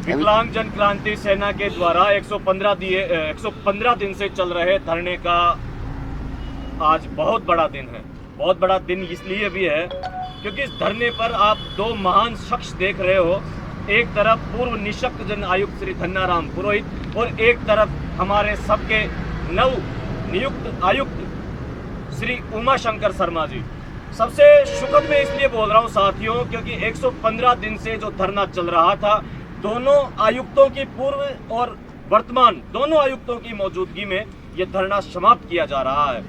विकलांग जन क्रांति सेना के द्वारा 115 दिन से चल रहे धरने का आज बहुत बड़ा दिन है। बहुत बड़ा दिन इसलिए भी है क्योंकि इस धरने पर आप दो महान शख्स देख रहे हो। एक तरफ पूर्व निःशक्त जन आयुक्त श्री धन्नाराम पुरोहित और एक तरफ हमारे सबके नव नियुक्त आयुक्त श्री उमाशंकर शर्मा जी। सबसे सुखद मैं इसलिए बोल रहा हूं साथियों क्योंकि 115 दिन से जो धरना चल रहा था, दोनों आयुक्तों की पूर्व और वर्तमान दोनों आयुक्तों की मौजूदगी में ये धरना समाप्त किया जा रहा है।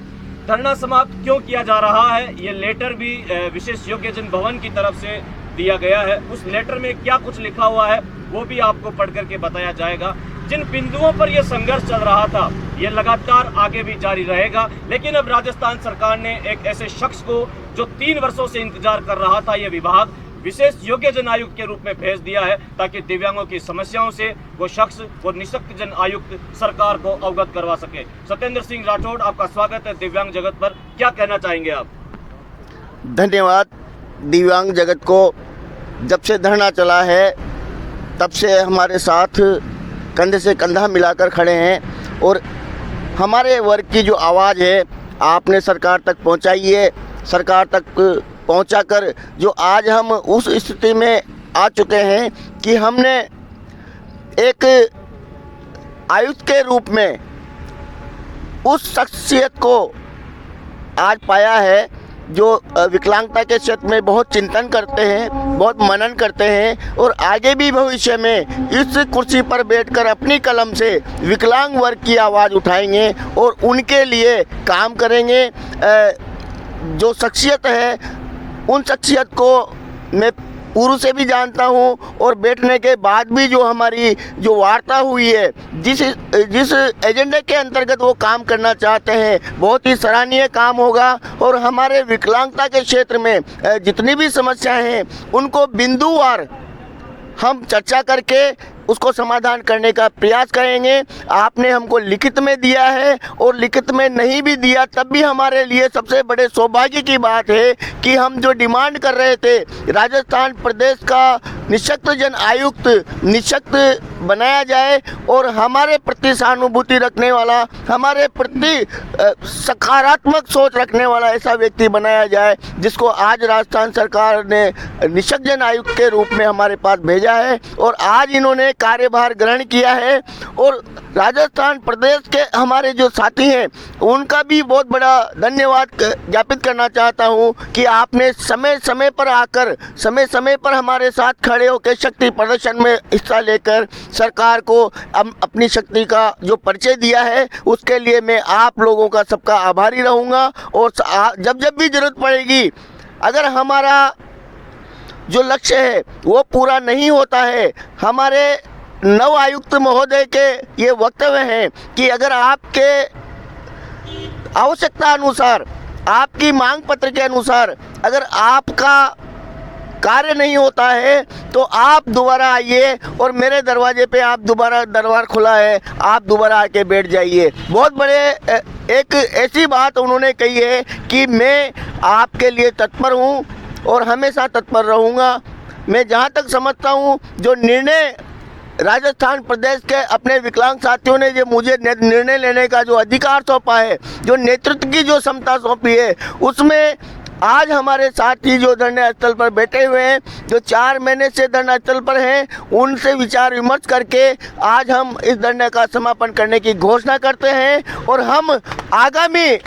धरना समाप्त क्यों किया जा रहा है, ये लेटर भी विशेष योग्यजन भवन की तरफ से दिया गया है। उस लेटर में क्या कुछ लिखा हुआ है वो भी आपको पढ़ करके बताया जाएगा। जिन बिंदुओं पर यह संघर्ष चल रहा था ये लगातार आगे भी जारी रहेगा, लेकिन अब राजस्थान सरकार ने एक ऐसे शख्स को जो 3 वर्षों से इंतजार कर रहा था, यह विभाग विशेष योग्य जन आयुक्त के रूप में भेज दिया है ताकि दिव्यांगों की समस्याओं से वो शख्स, वो निःशक्त जन आयुक्त सरकार को अवगत करवा सके। सत्येंद्र सिंह राठौड़, आपका स्वागत है दिव्यांग जगत पर। क्या कहना चाहेंगे आप? धन्यवाद। दिव्यांग जगत को जब से धरना चला है तब से हमारे साथ कंधे से कंधा मिलाकर खड़े हैं और हमारे वर्ग की जो आवाज़ है आपने सरकार तक पहुंचाई है। सरकार तक पहुंचाकर जो आज हम उस स्थिति में आ चुके हैं कि हमने एक आयुक्त के रूप में उस शख्सियत को आज पाया है जो विकलांगता के क्षेत्र में बहुत चिंतन करते हैं, बहुत मनन करते हैं और आगे भी भविष्य में इस कुर्सी पर बैठकर अपनी कलम से विकलांग वर्ग की आवाज़ उठाएंगे और उनके लिए काम करेंगे। जो शख्सियत है उन शख्सियत को मैं पूर्व से भी जानता हूं और बैठने के बाद भी जो हमारी जो वार्ता हुई है, जिस एजेंडे के अंतर्गत वो काम करना चाहते हैं, बहुत ही सराहनीय काम होगा और हमारे विकलांगता के क्षेत्र में जितनी भी समस्याएं हैं उनको बिंदुवार हम चर्चा करके उसको समाधान करने का प्रयास करेंगे। आपने हमको लिखित में दिया है और लिखित में नहीं भी दिया तब भी हमारे लिए सबसे बड़े सौभाग्य की बात है कि हम जो डिमांड कर रहे थे राजस्थान प्रदेश का निःशक्त जन आयुक्त निःशक्त बनाया जाए और हमारे प्रति सहानुभूति रखने वाला, हमारे प्रति सकारात्मक सोच रखने वाला ऐसा व्यक्ति बनाया जाए जिसको आज राजस्थान सरकार ने निःशक्त जन आयुक्त के रूप में हमारे पास भेजा है और आज इन्होंने कार्यभार ग्रहण किया है। और राजस्थान प्रदेश के हमारे जो साथी हैं उनका भी बहुत बड़ा धन्यवाद ज्ञापित करना चाहता हूं कि आपने समय समय पर आकर समय समय पर हमारे साथ खड़े होकर शक्ति प्रदर्शन में हिस्सा लेकर सरकार को अपनी शक्ति का जो परिचय दिया है उसके लिए मैं आप लोगों का सबका आभारी रहूँगा। और जब जब भी जरूरत पड़ेगी, अगर हमारा जो लक्ष्य है वो पूरा नहीं होता है, हमारे नव आयुक्त महोदय के ये वक्तव्य हैं कि अगर आपके आवश्यकता अनुसार, आपकी मांग पत्र के अनुसार अगर आपका कार्य नहीं होता है तो आप दोबारा आइए और मेरे दरवाजे पे आप दोबारा दरबार खुला है, आप दोबारा आके बैठ जाइए। बहुत बड़े एक ऐसी बात उन्होंने कही है कि मैं आपके लिए तत्पर हूँ और हमेशा तत्पर रहूँगा। मैं जहाँ तक समझता हूँ जो निर्णय राजस्थान प्रदेश के अपने विकलांग साथियों ने जो मुझे निर्णय लेने का जो अधिकार सौंपा है, जो नेतृत्व की जो क्षमता सौंपी है, उसमें आज हमारे साथी जो धरना स्थल पर बैठे हुए हैं, जो 4 महीने से धरना स्थल पर हैं, उनसे विचार विमर्श करके आज हम इस धरने का समापन करने की घोषणा करते हैं और हम आगामी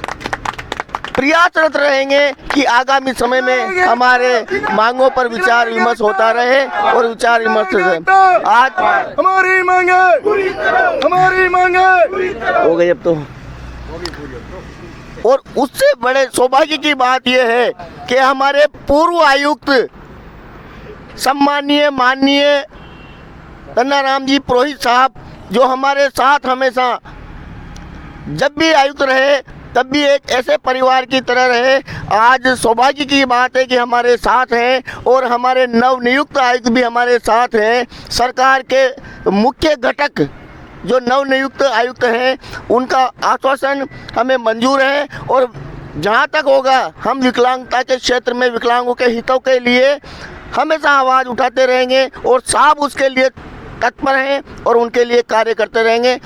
प्रयासरत रहेंगे कि आगामी समय में हमारे मांगों पर विचार विमर्श होता रहे और विचार विमर्श आज हमारी मांगे हो गई अब तो। और उससे बड़े सौभाग्य की बात यह है कि हमारे पूर्व आयुक्त सम्माननीय माननीय धन्नाराम जी पुरोहित साहब जो हमारे साथ हमेशा जब भी आयुक्त रहे तब भी एक ऐसे परिवार की तरह रहे, आज सौभाग्य की बात है कि हमारे साथ हैं और हमारे नवनियुक्त आयुक्त भी हमारे साथ हैं। सरकार के मुख्य घटक जो नवनियुक्त आयुक्त हैं उनका आश्वासन हमें मंजूर है और जहां तक होगा हम विकलांगता के क्षेत्र में विकलांगों के हितों के लिए हमेशा आवाज़ उठाते रहेंगे और साहब उसके लिए तत्पर हैं और उनके लिए कार्य करते रहेंगे।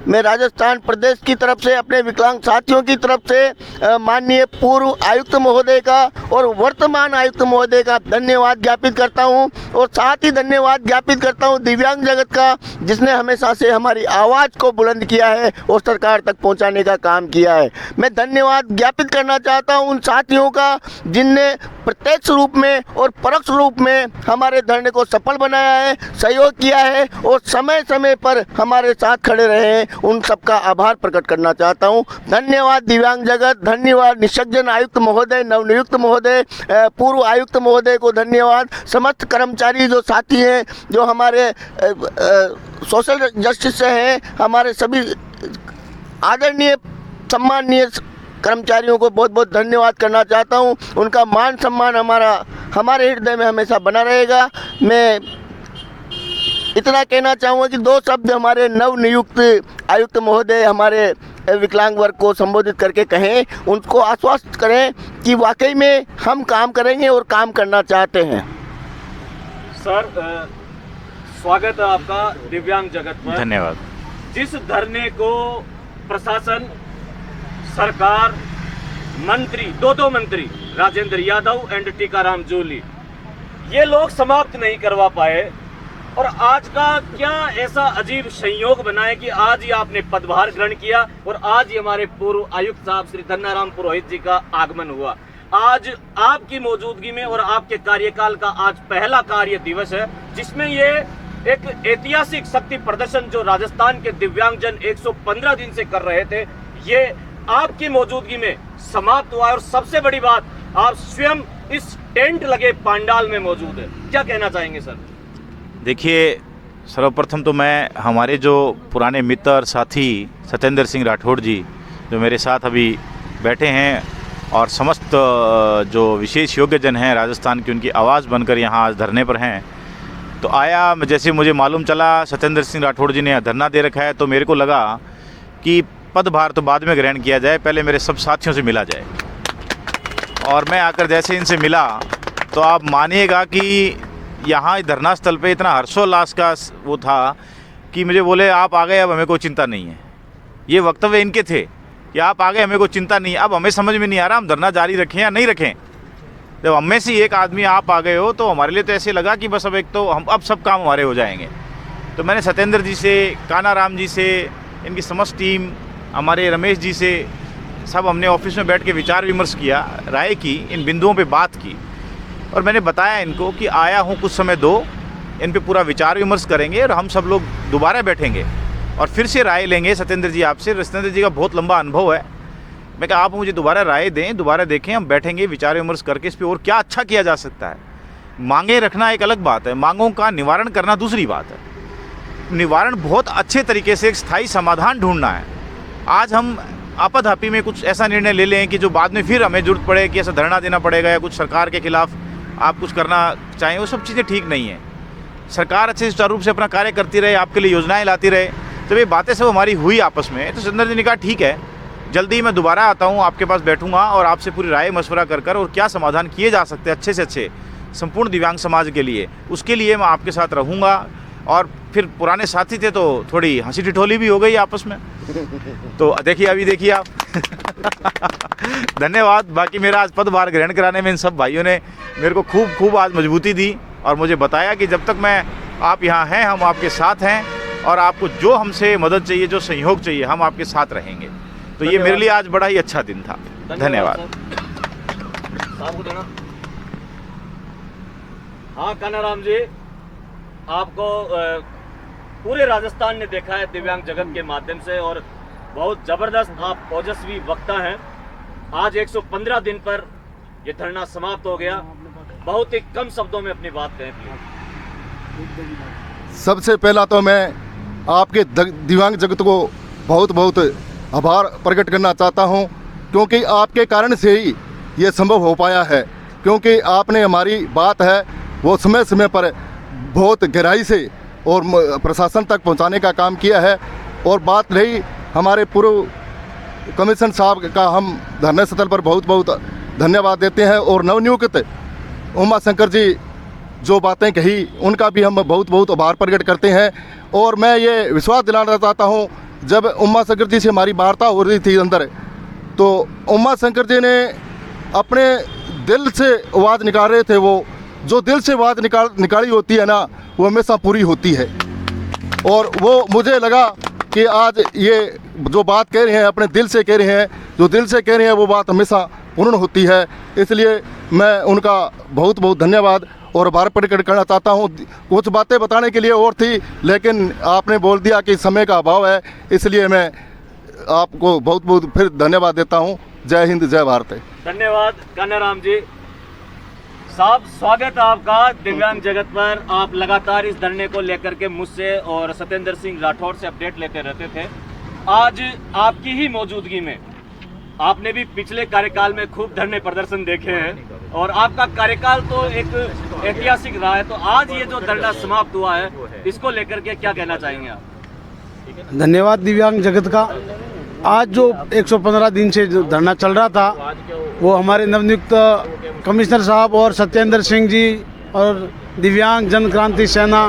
मैं राजस्थान प्रदेश की तरफ से अपने विकलांग साथियों की तरफ से माननीय पूर्व आयुक्त महोदय का और वर्तमान आयुक्त महोदय का धन्यवाद ज्ञापित करता हूं और साथ ही धन्यवाद ज्ञापित करता हूं दिव्यांग जगत का, जिसने हमेशा से हमारी आवाज़ को बुलंद किया है और सरकार तक पहुंचाने का काम किया है। मैं धन्यवाद ज्ञापित करना चाहता हूं उन साथियों का जिनने प्रत्यक्ष रूप में और परोक्ष रूप में हमारे धरने को सफल बनाया है, सहयोग किया है और समय समय पर हमारे साथ खड़े रहे हैं। उन सबका आभार प्रकट करना चाहता हूं। धन्यवाद दिव्यांग जगत, धन्यवाद निशक्तजन आयुक्त महोदय, नवनियुक्त महोदय, पूर्व आयुक्त महोदय को धन्यवाद। समस्त कर्मचारी जो साथी हैं, जो हमारे सोशल जस्टिस से हैं, हमारे सभी आदरणीय सम्माननीय कर्मचारियों को बहुत बहुत धन्यवाद करना चाहता हूं। उनका मान सम्मान हमारे हृदय में हमेशा बना रहेगा। मैं इतना कहना चाहूँगा कि दो शब्द हमारे नवनियुक्त आयुक्त महोदय हमारे विकलांग वर्ग को संबोधित करके कहें, उनको आश्वस्त करें कि वाकई में हम काम करेंगे और काम करना चाहते हैं। सर, स्वागत है आपका दिव्यांग जगत पर। धन्यवाद। जिस धरने को प्रशासन, सरकार, मंत्री, दो मंत्री राजेंद्र यादव एंड टीकाराम जूली, ये लोग समाप्त नहीं करवा पाए, और आज का क्या ऐसा अजीब संयोग बना है कि आज ही आपने पदभार ग्रहण किया और आज ही हमारे पूर्व आयुक्त साहब श्री धन्नाराम पुरोहित जी का आगमन हुआ। आज आपकी मौजूदगी में और आपके कार्यकाल का आज पहला कार्य दिवस है, जिसमें ये एक ऐतिहासिक शक्ति प्रदर्शन जो राजस्थान के दिव्यांगजन 115 दिन से कर रहे थे, ये आपकी मौजूदगी में समाप्त हुआ है। और सबसे बड़ी बात, आप स्वयं इस टेंट लगे पंडाल में मौजूद है। क्या कहना चाहेंगे सर? देखिए, सर्वप्रथम तो मैं हमारे जो पुराने मित्र और साथी सत्येंद्र सिंह राठौड़ जी जो मेरे साथ अभी बैठे हैं और समस्त जो विशेष योग्यजन हैं राजस्थान की, उनकी आवाज़ बनकर यहाँ आज धरने पर हैं। तो आया, जैसे मुझे मालूम चला सत्येंद्र सिंह राठौड़ जी ने धरना दे रखा है, तो मेरे को लगा कि पदभार तो बाद में ग्रहण किया जाए, पहले मेरे सब साथियों से मिला जाए। और मैं आकर जैसे इनसे मिला तो आप मानिएगा कि यहाँ धरना स्थल पे इतना हर्षोल्लास का वो था कि मुझे बोले आप आ गए, अब हमें कोई चिंता नहीं है। ये वक्तव्य इनके थे कि आप आ गए, हमें कोई चिंता नहीं है। अब हमें समझ में नहीं आ रहा हम धरना जारी रखें या नहीं रखें। जब हम में से एक आदमी आप आ गए हो तो हमारे लिए तो ऐसे लगा कि बस अब एक तो हम अब सब काम हमारे हो जाएंगे। तो मैंने सत्येंद्र जी से, कानाराम जी से, इनकी समस्त टीम, हमारे रमेश जी से, सब हमने ऑफिस में बैठ के विचार विमर्श किया, राय की, इन बिंदुओं पे बात की और मैंने बताया इनको कि आया हूँ, कुछ समय दो, इन पे पूरा विचार विमर्श करेंगे और हम सब लोग दोबारा बैठेंगे और फिर से राय लेंगे सत्येंद्र जी आपसे। सत्येंद्र जी का बहुत लंबा अनुभव है। मैं कहा आप मुझे दोबारा राय दें, दोबारा देखें, हम बैठेंगे विचार विमर्श करके इस पर और क्या अच्छा किया जा सकता है। मांगे रखना एक अलग बात है, मांगों का निवारण करना दूसरी बात है। निवारण बहुत अच्छे तरीके से एक स्थायी समाधान ढूंढना है। आज हम आपाधापी में कुछ ऐसा निर्णय ले लें कि जो बाद में फिर हमें जरूरत पड़े कि ऐसा धरना देना पड़ेगा या कुछ सरकार के खिलाफ आप कुछ करना चाहें, वो सब चीज़ें ठीक नहीं है। सरकार अच्छे सुचारू रूप से अपना कार्य करती रहे, आपके लिए योजनाएं लाती रहे। जब ये बातें सब हमारी हुई आपस में, तो सत्येंद्र जी ने कहा ठीक है, जल्दी ही मैं दोबारा आता हूँ, आपके पास बैठूंगा और आपसे पूरी राय मशवरा कर और क्या समाधान किए जा सकते हैं अच्छे से अच्छे संपूर्ण दिव्यांग समाज के लिए, उसके लिए मैं आपके साथ रहूँगा। और फिर पुराने साथी थे तो थोड़ी हंसी ठिठोली भी हो गई आपस में। तो देखिए, अभी देखिए आप। धन्यवाद। बाकी मेरा आज पदभार ग्रहण कराने में इन सब भाइयों ने मेरे को खूब आज मजबूती दी और मुझे बताया कि जब तक मैं आप यहाँ हैं, हम आपके साथ हैं और आपको जो हमसे मदद चाहिए, जो सहयोग चाहिए, हम आपके साथ रहेंगे। तो ये मेरे लिए आज बड़ा ही अच्छा दिन था। धन्यवाद। हाँ कानाराम जी, आपको पूरे राजस्थान ने देखा है दिव्यांग जगत के माध्यम से और बहुत जबरदस्त आप ओजस्वी वक्ता हैं। आज 115 दिन पर यह धरना समाप्त हो गया। बहुत ही कम शब्दों में अपनी बात कहें प्लीज। सबसे पहला तो मैं आपके दिव्यांग जगत को बहुत आभार प्रकट करना चाहता हूं, क्योंकि आपके कारण से ही ये संभव हो पाया है। क्योंकि आपने हमारी बात है वो समय समय पर बहुत गहराई से और प्रशासन तक पहुंचाने का काम किया है। और बात रही हमारे पूर्व कमिश्नर साहब का, हम धरने स्थल पर बहुत धन्यवाद देते हैं। और नवनियुक्त उमा शंकर जी जो बातें कही उनका भी हम बहुत बहुत आभार प्रकट करते हैं। और मैं ये विश्वास दिलाना चाहता हूँ, जब उमा शंकर जी से हमारी वार्ता हो रही थी अंदर, तो उमा शंकर जी ने अपने दिल से आवाज़ निकाल रहे थे। वो जो दिल से आवाज़ निकाली होती है ना, वो हमेशा पूरी होती है। और वो मुझे लगा कि आज ये जो बात कह रहे हैं अपने दिल से कह रहे हैं, जो दिल से कह रहे हैं वो बात हमेशा पूर्ण होती है। इसलिए मैं उनका बहुत बहुत धन्यवाद और आभार प्रकट करना चाहता हूँ। कुछ बातें बताने के लिए और थी, लेकिन आपने बोल दिया कि समय का अभाव है, इसलिए मैं आपको बहुत बहुत फिर धन्यवाद देता हूँ। जय हिंद, जय भारत। धन्यवाद कान्याराम जी साहब, स्वागत है आपका दिव्यांग जगत पर। आप लगातार इस धरने को लेकर के मुझसे और सत्येंद्र सिंह राठौड़ से अपडेट लेते रहते थे। आज आपकी ही मौजूदगी में, आपने भी पिछले कार्यकाल में खूब धरने प्रदर्शन देखे हैं और आपका कार्यकाल तो एक ऐतिहासिक रहा है। तो आज ये जो धरना समाप्त हुआ है, इसको लेकर के क्या कहना चाहेंगे आप? धन्यवाद दिव्यांग जगत का। आज जो 115 दिन से जो धरना चल रहा था, वो हमारे नवनियुक्त कमिश्नर साहब और सत्येंद्र सिंह जी और दिव्यांग जन क्रांति सेना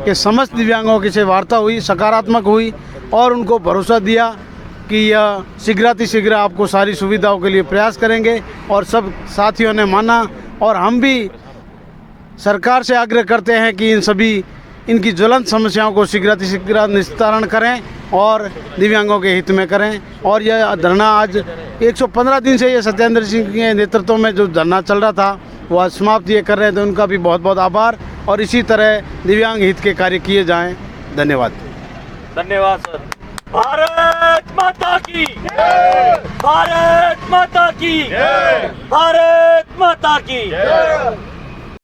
के समस्त दिव्यांगों की से वार्ता हुई, सकारात्मक हुई और उनको भरोसा दिया कि यह शीघ्रातिशीघ्र आपको सारी सुविधाओं के लिए प्रयास करेंगे। और सब साथियों ने माना और हम भी सरकार से आग्रह करते हैं कि इनकी ज्वलंत समस्याओं को शीघ्रातिशीघ्र निस्तारण करें और दिव्यांगों के हित में करें। और यह धरना आज 115 दिन से ये सत्येंद्र सिंह के नेतृत्व में जो धरना चल रहा था, वो आज समाप्त ये कर रहे हैं। तो उनका भी बहुत बहुत आभार और इसी तरह दिव्यांग हित के कार्य किए जाएं। धन्यवाद। धन्यवाद सर। भारत माता की भारत माता की भारत माता की